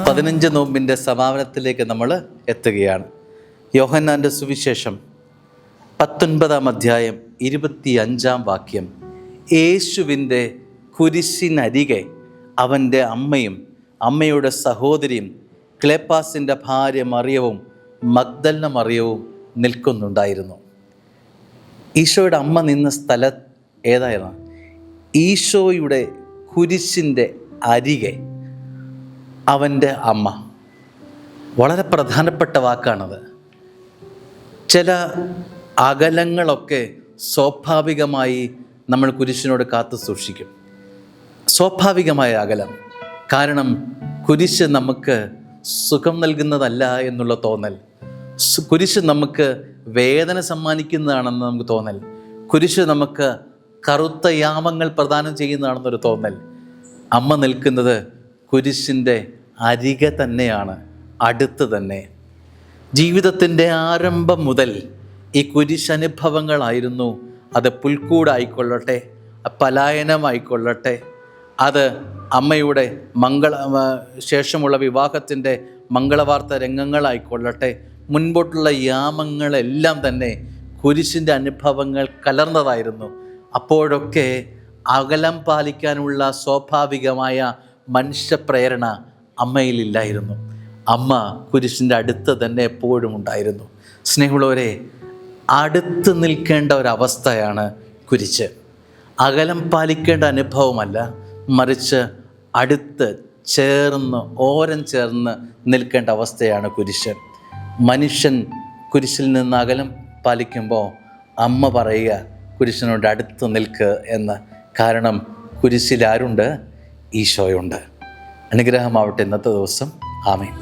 15 നോമ്പിൻ്റെ സമാപനത്തിലേക്ക് നമ്മൾ എത്തുകയാണ്. യോഹന്നാൻ്റെ സുവിശേഷം 19-ാം അധ്യായം 25-ാം വാക്യം. യേശുവിൻ്റെ കുരിശിനരികെ അവൻ്റെ അമ്മയും അമ്മയുടെ സഹോദരിയും ക്ലേപ്പാസിൻ്റെ ഭാര്യ മറിയവും മഗ്ദലന മറിയവും നിൽക്കുന്നുണ്ടായിരുന്നു. ഈശോയുടെ അമ്മ നിന്ന സ്ഥലം ഏതായിരുന്നു? ഈശോയുടെ കുരിശിൻ്റെ അരികെ അവൻ്റെ അമ്മ. വളരെ പ്രധാനപ്പെട്ട വാക്കാണത്. ചില അകലങ്ങളൊക്കെ സ്വാഭാവികമായി നമ്മൾ കുരിശിനോട് കാത്തു സൂക്ഷിക്കും. സ്വാഭാവികമായ അകലം. കാരണം കുരിശ് നമുക്ക് സുഖം നൽകുന്നതല്ല എന്നുള്ള തോന്നൽ, കുരിശ് നമുക്ക് വേദന സമ്മാനിക്കുന്നതാണെന്ന് നമുക്ക് തോന്നൽ, കുരിശ് നമുക്ക് കറുത്ത യാമങ്ങൾ പ്രദാനം ചെയ്യുന്നതാണെന്നൊരു തോന്നൽ. അമ്മ നിൽക്കുന്നത് കുരിശിൻ്റെ അരികെ തന്നെയാണ്, അടുത്ത് തന്നെ. ജീവിതത്തിൻ്റെ ആരംഭം മുതൽ ഈ കുരിശനുഭവങ്ങളായിരുന്നു. അത് പുൽക്കൂടായിക്കൊള്ളട്ടെ, പലായനമായിക്കൊള്ളട്ടെ, അത് അമ്മയുടെ ശേഷമുള്ള വിവാഹത്തിൻ്റെ മംഗളവാർത്ത രംഗങ്ങളായിക്കൊള്ളട്ടെ, മുൻപോട്ടുള്ള യാമങ്ങളെല്ലാം തന്നെ കുരിശിൻ്റെ അനുഭവങ്ങൾ കലർന്നതായിരുന്നു. അപ്പോഴൊക്കെ അകലം പാലിക്കാനുള്ള സ്വാഭാവികമായ മനുഷ്യപ്രേരണ അമ്മയിലില്ലായിരുന്നു. അമ്മ കുരിശിൻ്റെ അടുത്ത് തന്നെ എപ്പോഴും ഉണ്ടായിരുന്നു. സ്നേഹമുള്ളവരെ, അടുത്ത് നിൽക്കേണ്ട ഒരവസ്ഥയാണ് കുരിശ്. അകലം പാലിക്കേണ്ട അനുഭവമല്ല, മറിച്ച് അടുത്ത് ചേർന്ന് ഓരം ചേർന്ന് നിൽക്കേണ്ട അവസ്ഥയാണ് കുരിശ്. മനുഷ്യൻ കുരിശിൽ നിന്ന് അകലം പാലിക്കുമ്പോൾ അമ്മ പറയുക കുരിശിനോട് അടുത്ത് നിൽക്ക് എന്ന്. കാരണം കുരിശിൽ ആരുണ്ട്? ഈശോയുണ്ട്. അനുഗ്രഹമാവട്ടെ ഇന്നത്തെ ദിവസം. ആമേൻ.